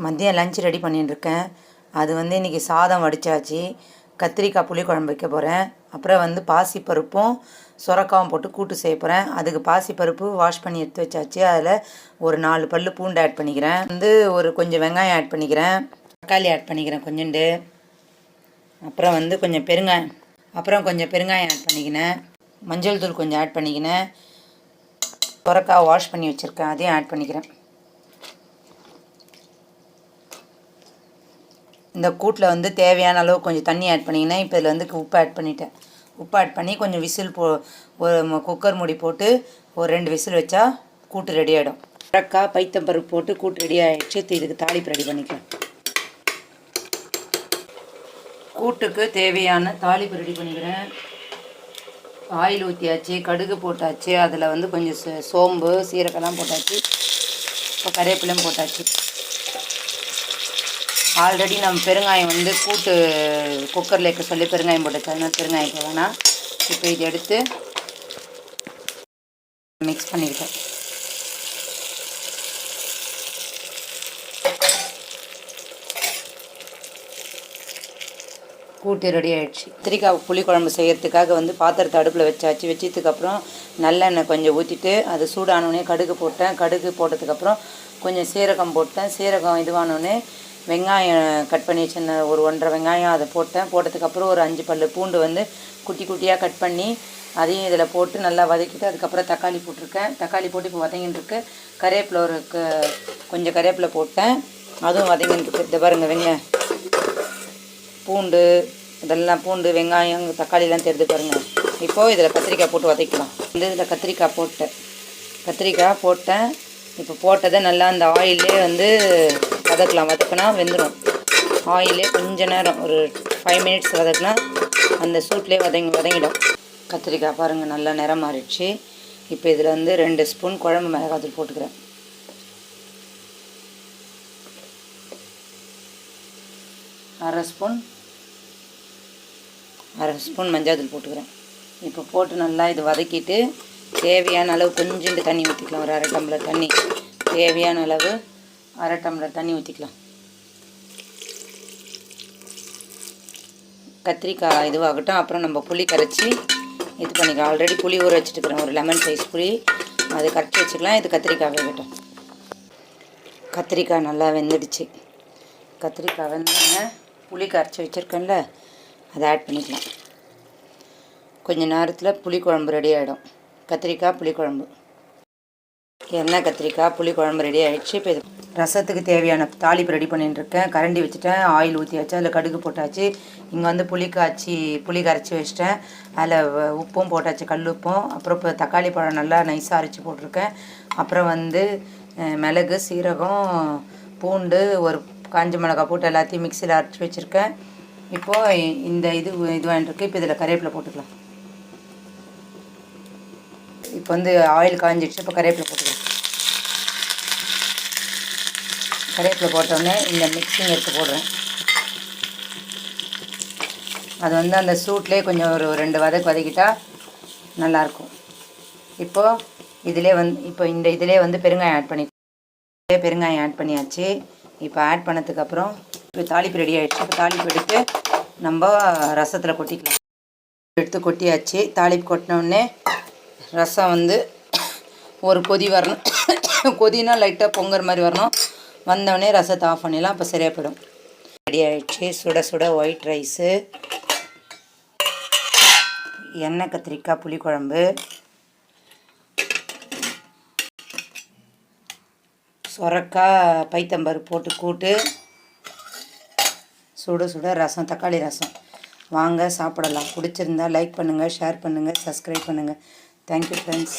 மதியம் lunch ready பண்ணிட்டுருக்கேன். அது இன்றைக்கி சாதம் வடித்தாச்சு. கத்திரிக்காய் புளிக்குழம்பு வைக்க போகிறேன். அப்புறம் பாசிப்பருப்பும் சுரக்காவும் போட்டு கூட்டு செய்ய போகிறேன். அதுக்கு பாசிப்பருப்பு வாஷ் பண்ணி எடுத்து வச்சாச்சு. அதில் ஒரு 4 பல் பூண்டு ஆட் பண்ணிக்கிறேன். ஒரு கொஞ்சம் வெங்காயம் ஆட் பண்ணிக்கிறேன். தக்காளி ஆட் பண்ணிக்கிறேன் கொஞ்சோண்டு. அப்புறம் கொஞ்சம் பெருங்காயம் ஆட் பண்ணிக்கினேன். மஞ்சள் தூள் கொஞ்சம் ஆட் பண்ணிக்கினேன். சுரக்காய் வாஷ் பண்ணி வச்சுருக்கேன், அதையும் ஆட் பண்ணிக்கிறேன். இந்த கூட்டில் தேவையான அளவு கொஞ்சம் தண்ணி ஆட் பண்ணிக்கினேன். இப்போ இதில் உப்பு ஆட் பண்ணிட்டேன். உப்பு ஆட் பண்ணி கொஞ்சம் விசில் ஒரு குக்கர் மூடி போட்டு ஒரு 2 விசில் வச்சா கூட்டு ரெடி ஆகிடும். சுரக்காய் பைத்தம்பருப்பு போட்டு கூட்டு ரெடி ஆகிடுச்சு. இதுக்கு தாளிப்பு ரெடி பண்ணிக்கலாம். கூட்டுக்கு தேவையான தாளிப்பு ரெடி பண்ணிக்கிறேன். ஆயில் ஊற்றியாச்சு, கடுகு போட்டாச்சு. அதில் கொஞ்சம் சோம்பு சீரகம்லாம் போட்டாச்சு. இப்போ கருவேப்பிலையும் போட்டாச்சு. ஆல்ரெடி நம்ம பெருங்காயம் கூட்டு குக்கரில் இருக்க சொல்லி பெருங்காயம் போட்டுச்சு. அதனால் பெருங்காயம் வேணாம். இப்போ இதை எடுத்து மிக்ஸ் பண்ணிக்கிட்டேன். கூட்டு ரெடி ஆகிடுச்சு. கத்திரிக்காய் புளிக்குழம்பு செய்கிறதுக்காக பாத்திரத்தை அடுப்பில் வச்சாச்சு. வச்சதுக்கப்புறம் நல்லெண்ணெய் கொஞ்சம் ஊற்றிட்டு அது சூடானோடனே கடுகு போட்டேன். கடுகு போட்டதுக்கப்புறம் கொஞ்சம் சீரகம் போட்டேன். சீரகம் இதுவானோடனே வெங்காயம் கட் பண்ணி வச்சுருந்த ஒரு 1.5 வெங்காயம் அதை போட்டேன். போட்டதுக்கப்புறம் ஒரு 5 பல் பூண்டு குட்டி குட்டியாக கட் பண்ணி அதையும் இதில் போட்டு நல்லா வதக்கிட்டு அதுக்கப்புறம் தக்காளி போட்டிருக்கேன். தக்காளி போட்டு இப்போ வதங்கின்னு இருக்கு. கருவேப்பிலை கொஞ்சம் கருவேப்பிலை போட்டேன், அதுவும் வதங்கின்னு இருக்கு. இதை பாருங்கள், பூண்டு இதெல்லாம் பூண்டு வெங்காயம் தக்காளிலாம் தெரிஞ்சு பாருங்கள். இப்போது இதில் கத்திரிக்காய் போட்டு வதக்கலாம். இதில் கத்திரிக்காய் போட்டேன். இப்போ போட்டதை நல்லா அந்த ஆயிலே வதக்கலாம். வதக்கினா வெந்துடும். ஆயிலே கொஞ்ச நேரம் ஒரு 5 மினிட்ஸ் வதக்கினா அந்த சூட்லேயே வதங்கிடும். கத்திரிக்காய் பாருங்கள் நல்லா நிறம் மாறிடுச்சு. இப்போ இதில் 2 ஸ்பூன் குழம்பு மிளகாத்தூள் போட்டுக்கிறேன். அரை ஸ்பூன் மஞ்சள் போட்டுக்கிறேன். இப்போ போட்டு நல்லா இது வதக்கிட்டு தேவையான அளவு கொஞ்சோண்டு தண்ணி ஊற்றிக்கலாம். ஒரு 1/2 டம்ளர் தண்ணி, தேவையான அளவு 1/2 டம்ளர் தண்ணி ஊற்றிக்கலாம். கத்திரிக்காய் இதுவாகட்டும். அப்புறம் நம்ம புளி கரைச்சி இது பண்ணிக்கலாம். ஆல்ரெடி புளி ஊற வச்சுட்டுக்கிறேன், ஒரு லெமன் சைஸ் புளி, அது கரைச்சி வச்சுக்கலாம். இது கத்திரிக்காய் வேகட்டும். கத்திரிக்காய் நல்லா வெந்துடுச்சு. கத்திரிக்காய் வெந்தோடனே புளி கரைச்சி வச்சுருக்கேன்ல அதை ஆட் பண்ணிக்கலாம். கொஞ்சம் நேரத்தில் புளிக்குழம்பு ரெடி ஆகிடும். கத்திரிக்காய் புளிக்குழம்பு, கத்திரிக்காய் புளிக்குழம்பு ரெடி ஆகிடுச்சு. இப்போ இது ரசத்துக்கு தேவையான தாளிப்பு ரெடி பண்ணிட்டுருக்கேன். கரண்டி வச்சுட்டேன், ஆயில் ஊற்றியாச்சு, அதில் கடுகு போட்டாச்சு. இங்கே புளி கரைச்சி வச்சிட்டேன். அதில் உப்பும் போட்டாச்சு, கல் உப்பும். அப்புறம் இப்போ தக்காளி பழம் நல்லா நைஸாக அரைச்சி போட்டிருக்கேன். அப்புறம் மிளகு சீரகம் பூண்டு ஒரு காஞ்ச மிளகாய் போட்டு எல்லாத்தையும் மிக்சியில் அரைச்சி வச்சுருக்கேன். இப்போது இந்த இது வாங்கிட்டுருக்கு. இப்போ இதில் கருவேப்பிலை போட்டுக்கலாம். இப்போ ஆயில் காஞ்சிடுச்சு. இப்போ கருவேப்பிலை போட்டுக்கலாம். கருவேப்பிலை போட்டோடனே இந்த மிக்சிங் எடுத்து போடுறேன். அது அந்த சூட்லேயே கொஞ்சம் ஒரு 2 வதக்கிட்டா நல்லாயிருக்கும். இப்போது இதிலே இந்த இதிலே பெருங்காயம் ஆட் பண்ணி பெருங்காயம் ஆட் பண்ணியாச்சு. இப்போ ஆட் பண்ணதுக்கப்புறம் இப்போ தாளிப்பு ரெடி ஆகிடுச்சு. இப்போ தாளிப்பு எடுத்து நம்ம ரசத்தில் கொட்டிக்கலாம். எடுத்து கொட்டியாச்சு. தாளிப்பு கொட்டினோடனே ரசம் ஒரு கொதி வரணும். கொதினா லைட்டாக பொங்குற மாதிரி வரணும். வந்தோடனே ரசத்தை ஆஃப் பண்ணிடலாம். அப்போ சரியாக போயிடும். ரெடி ஆகிடுச்சு. சுட சுட ஒயிட் ரைஸு, எண்ணெய் கத்திரிக்காய் புளிக்குழம்பு, சுரக்காய் பைத்தம்பருப்பு போட்டு கூட்டு, சுட சுட ரசம், தக்காளி ரசம். வாங்க சாப்பிடலாம். பிடிச்சிருந்தா லைக் பண்ணுங்கள், ஷேர் பண்ணுங்கள், சப்ஸ்கிரைப் பண்ணுங்கள். Thank you friends.